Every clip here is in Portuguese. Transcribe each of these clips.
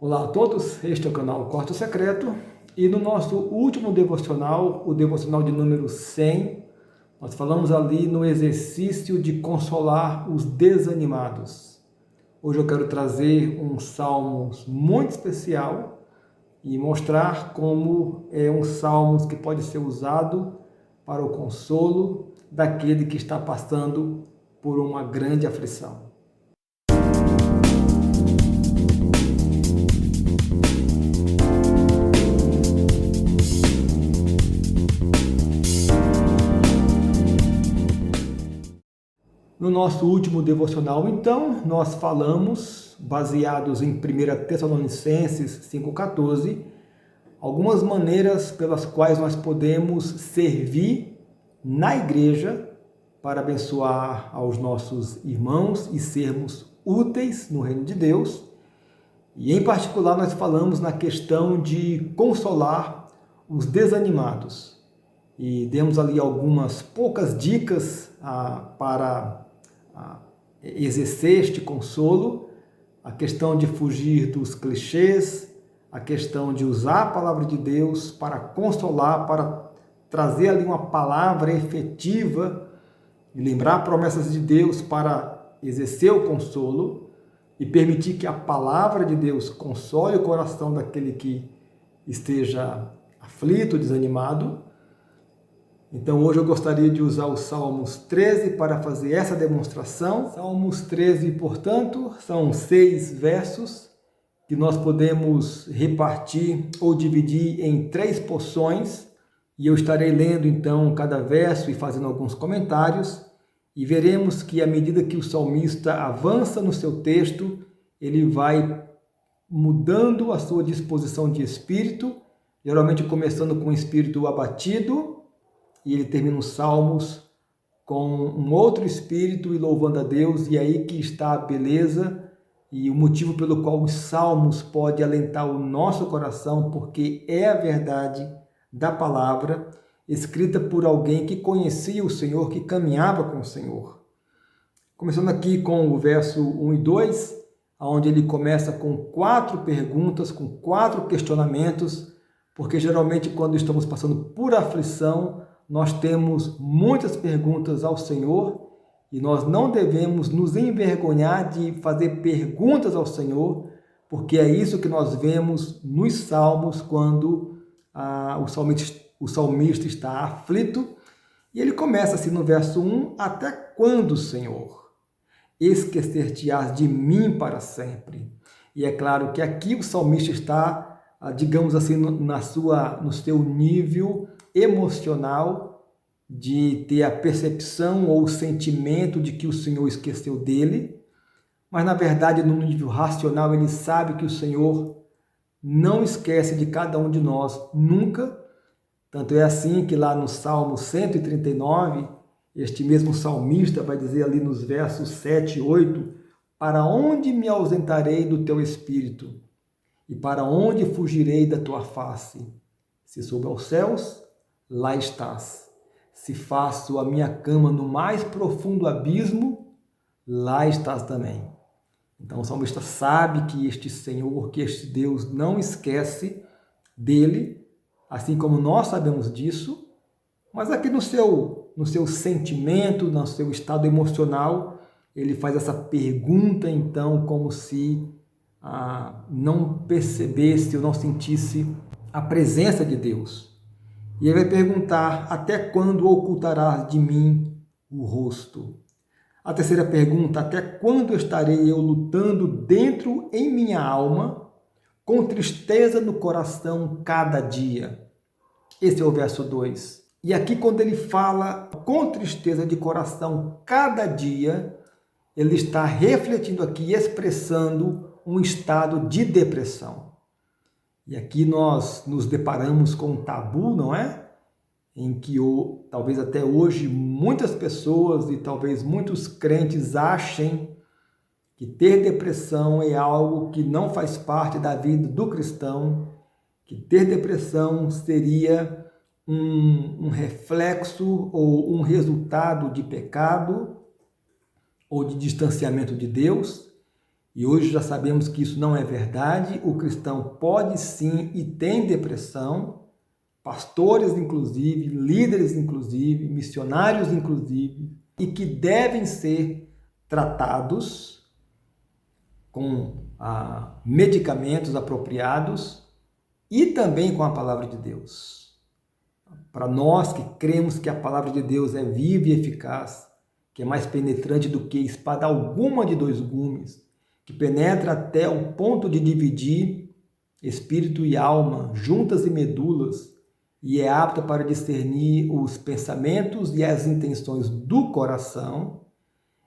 Olá a todos, este é o canal Quarto Secreto e no nosso último devocional, o devocional de número 100, nós falamos ali no exercício de consolar os desanimados. Hoje eu quero trazer um salmo muito especial e mostrar como é um salmo que pode ser usado para o consolo daquele que está passando por uma grande aflição. No nosso último devocional, então, nós falamos, baseados em 1 Tessalonicenses 5,14, algumas maneiras pelas quais nós podemos servir na igreja para abençoar aos nossos irmãos e sermos úteis no reino de Deus. E, em particular, nós falamos na questão de consolar os desanimados. E demos ali algumas poucas dicas para exercer este consolo, a questão de fugir dos clichês, a questão de usar a palavra de Deus para consolar, para trazer ali uma palavra efetiva e lembrar promessas de Deus para exercer o consolo e permitir que a palavra de Deus console o coração daquele que esteja aflito, desanimado. Então hoje eu gostaria de usar os Salmos 13 para fazer essa demonstração. Salmos 13, portanto, são 6 versos que nós podemos repartir ou dividir em 3 porções. E eu estarei lendo então cada verso e fazendo alguns comentários. E veremos que à medida que o salmista avança no seu texto, ele vai mudando a sua disposição de espírito, geralmente começando com o espírito abatido, e ele termina os salmos com um outro espírito e louvando a Deus, e aí que está a beleza e o motivo pelo qual os salmos podem alentar o nosso coração, porque é a verdade da palavra, escrita por alguém que conhecia o Senhor, que caminhava com o Senhor. Começando aqui com o verso 1 e 2, onde ele começa com 4 perguntas, com 4 questionamentos, porque geralmente quando estamos passando por aflição, nós temos muitas perguntas ao Senhor e nós não devemos nos envergonhar de fazer perguntas ao Senhor, porque é isso que nós vemos nos Salmos quando o salmista está aflito. E ele começa assim no verso 1, até quando, Senhor? Esquecer-te-ás de mim para sempre. E é claro que aqui o salmista está, digamos assim, no seu nível emocional de ter a percepção ou o sentimento de que o Senhor esqueceu dele, mas na verdade no nível racional ele sabe que o Senhor não esquece de cada um de nós nunca. Tanto é assim que lá no Salmo 139, este mesmo salmista vai dizer ali nos versos 7 e 8, para onde me ausentarei do teu espírito? E para onde fugirei da tua face? Se subo aos céus, lá estás. Se faço a minha cama no mais profundo abismo, lá estás também. Então o salmista sabe que este Senhor, que este Deus não esquece dele, assim como nós sabemos disso, mas aqui no seu sentimento, no seu estado emocional, ele faz essa pergunta então como se não percebesse ou não sentisse a presença de Deus. E ele vai perguntar, até quando ocultarás de mim o rosto? A terceira pergunta, até quando estarei eu lutando dentro em minha alma, com tristeza no coração cada dia? Esse é o verso 2. E aqui quando ele fala com tristeza de coração cada dia, ele está refletindo aqui, expressando um estado de depressão. E aqui nós nos deparamos com um tabu, não é? Em que talvez até hoje muitas pessoas e talvez muitos crentes achem que ter depressão é algo que não faz parte da vida do cristão, que ter depressão seria um reflexo ou um resultado de pecado ou de distanciamento de Deus. E hoje já sabemos que isso não é verdade. O cristão pode sim e tem depressão, pastores inclusive, líderes inclusive, missionários inclusive, e que devem ser tratados com medicamentos apropriados e também com a palavra de Deus. Para nós que cremos que a palavra de Deus é viva e eficaz, que é mais penetrante do que espada alguma de dois gumes, que penetra até o ponto de dividir espírito e alma, juntas e medulas, e é apta para discernir os pensamentos e as intenções do coração.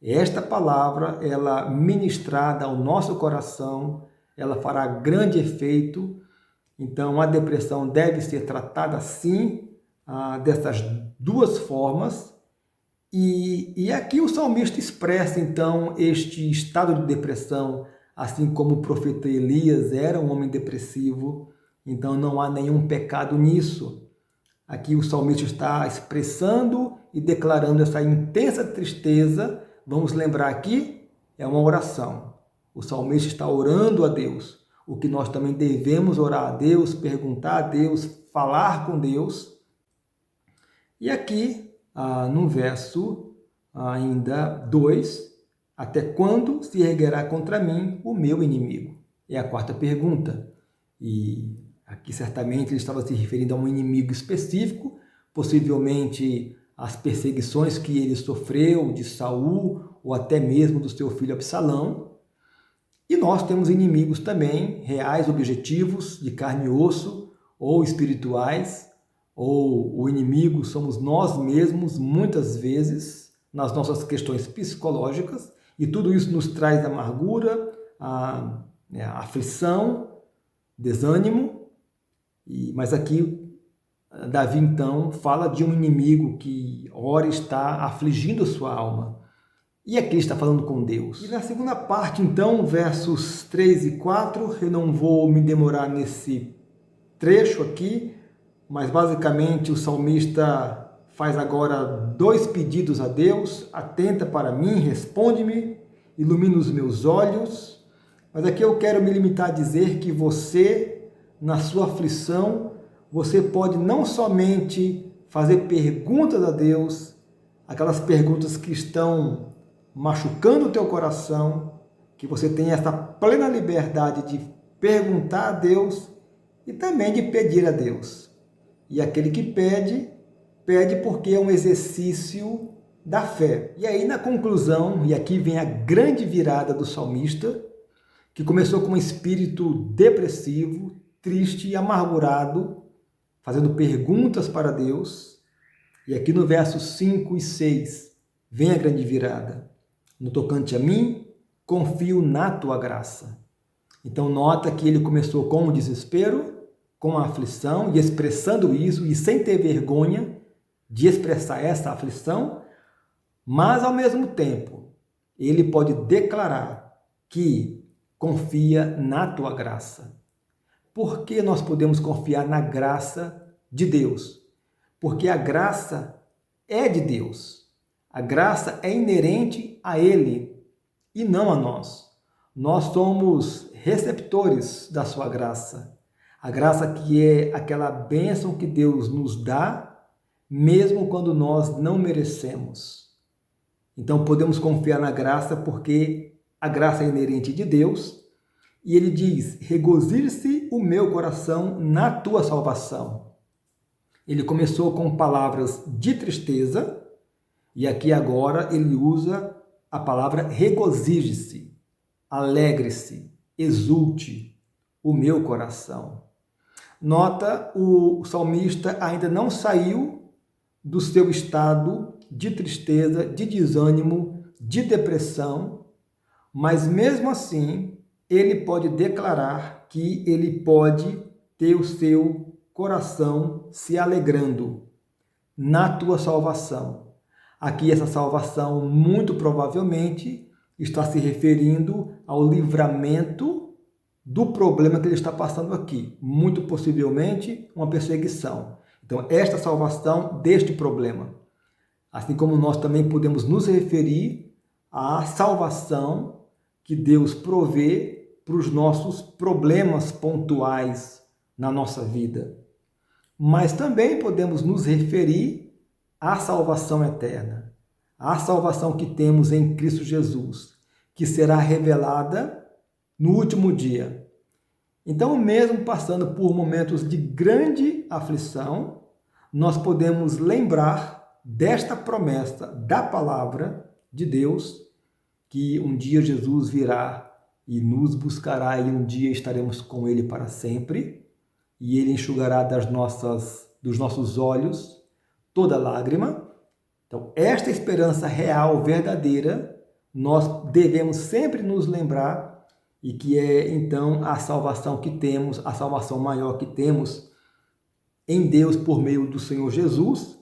Esta palavra, ela ministrada ao nosso coração, ela fará grande efeito. Então, a depressão deve ser tratada sim, dessas duas formas. E aqui o salmista expressa, então, este estado de depressão, assim como o profeta Elias era um homem depressivo, então não há nenhum pecado nisso. Aqui o salmista está expressando e declarando essa intensa tristeza. Vamos lembrar aqui, é uma oração. O salmista está orando a Deus, o que nós também devemos orar a Deus, perguntar a Deus, falar com Deus. E aqui, no verso ainda 2, até quando se erguerá contra mim o meu inimigo? É a quarta pergunta. E aqui certamente ele estava se referindo a um inimigo específico, possivelmente as perseguições que ele sofreu de Saul ou até mesmo do seu filho Absalão. E nós temos inimigos também, reais, objetivos, de carne e osso, ou espirituais, ou o inimigo somos nós mesmos, muitas vezes, nas nossas questões psicológicas, e tudo isso nos traz amargura, aflição, desânimo. Mas aqui Davi então fala de um inimigo que ora está afligindo a sua alma. E aqui está falando com Deus. E na segunda parte, então, versos 3 e 4, eu não vou me demorar nesse trecho aqui, mas basicamente o salmista faz agora 2 pedidos a Deus: atenta para mim, responde-me, ilumina os meus olhos. Mas aqui eu quero me limitar a dizer que você, na sua aflição, você pode não somente fazer perguntas a Deus, aquelas perguntas que estão machucando o teu coração, que você tem essa plena liberdade de perguntar a Deus e também de pedir a Deus. E aquele que pede, pede porque é um exercício da fé. E aí na conclusão, e aqui vem a grande virada do salmista, que começou com um espírito depressivo, triste e amargurado, fazendo perguntas para Deus. E aqui no versos 5 e 6, vem a grande virada. No tocante a mim, confio na tua graça. Então nota que ele começou com o desespero, com a aflição, e expressando isso, e sem ter vergonha de expressar essa aflição, mas ao mesmo tempo, ele pode declarar que confia na tua graça. Por que nós podemos confiar na graça de Deus? Porque a graça é de Deus. A graça é inerente a Ele e não a nós. Nós somos receptores da sua graça. A graça que é aquela bênção que Deus nos dá, mesmo quando nós não merecemos. Então podemos confiar na graça porque a graça é inerente de Deus. E ele diz: regozije-se o meu coração na tua salvação. Ele começou com palavras de tristeza, e aqui agora ele usa a palavra regozije-se, alegre-se, exulte o meu coração. Nota, o salmista ainda não saiu do seu estado de tristeza, de desânimo, de depressão, mas mesmo assim ele pode declarar que ele pode ter o seu coração se alegrando na tua salvação. Aqui essa salvação muito provavelmente está se referindo ao livramento do problema que ele está passando aqui. Muito possivelmente uma perseguição. Então esta salvação deste problema. Assim como nós também podemos nos referir à salvação que Deus provê para os nossos problemas pontuais na nossa vida. Mas também podemos nos referir à salvação eterna, à salvação que temos em Cristo Jesus, que será revelada no último dia. Então, mesmo passando por momentos de grande aflição, nós podemos lembrar desta promessa da palavra de Deus, que um dia Jesus virá e nos buscará e um dia estaremos com Ele para sempre, e Ele enxugará dos nossos olhos toda lágrima. Então, esta esperança real, verdadeira, nós devemos sempre nos lembrar, e que é, então, a salvação que temos, a salvação maior que temos em Deus por meio do Senhor Jesus.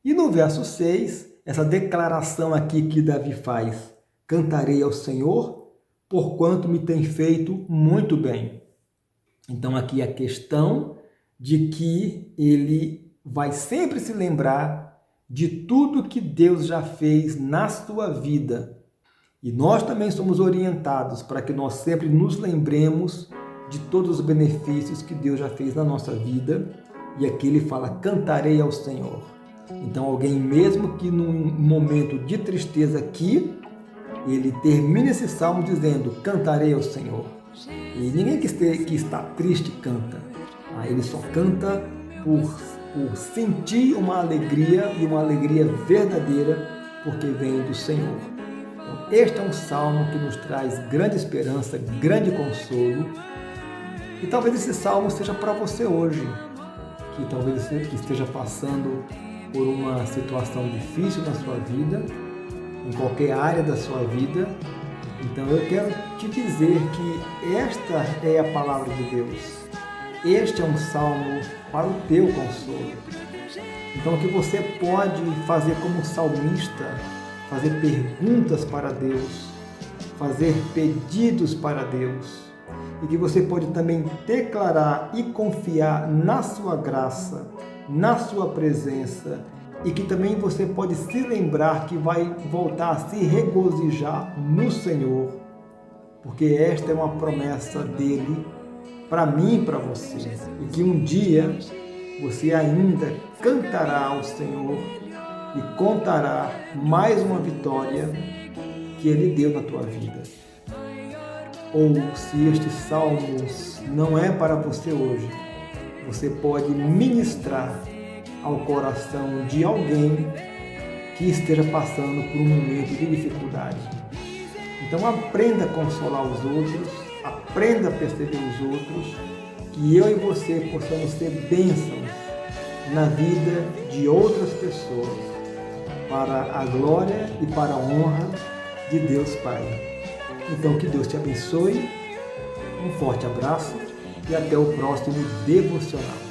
E no verso 6, essa declaração aqui que Davi faz: cantarei ao Senhor, porquanto me tem feito muito bem. Então, aqui a questão de que ele vai sempre se lembrar de tudo que Deus já fez na sua vida. E nós também somos orientados para que nós sempre nos lembremos de todos os benefícios que Deus já fez na nossa vida. E aqui ele fala: cantarei ao Senhor. Então, alguém mesmo que num momento de tristeza aqui, ele termina esse salmo dizendo: cantarei ao Senhor. E ninguém que está triste canta. Ele só canta por sentir uma alegria, e uma alegria verdadeira, porque vem do Senhor. Então, este é um salmo que nos traz grande esperança, grande consolo. E talvez esse salmo seja para você hoje, que talvez você esteja passando por uma situação difícil na sua vida, em qualquer área da sua vida. Então eu quero te dizer que esta é a palavra de Deus. Este é um salmo para o teu consolo. Então, que você pode fazer como salmista, fazer perguntas para Deus, fazer pedidos para Deus, e que você pode também declarar e confiar na sua graça, na sua presença, e que também você pode se lembrar que vai voltar a se regozijar no Senhor, porque esta é uma promessa dele para mim e para você, e que um dia você ainda cantará ao Senhor e contará mais uma vitória que Ele deu na tua vida. Ou se este salmo não é para você hoje, você pode ministrar ao coração de alguém que esteja passando por um momento de dificuldade. Então aprenda a consolar os outros, aprenda a perceber os outros, que eu e você possamos ser bênçãos na vida de outras pessoas, para a glória e para a honra de Deus Pai. Então que Deus te abençoe, um forte abraço e até o próximo devocional.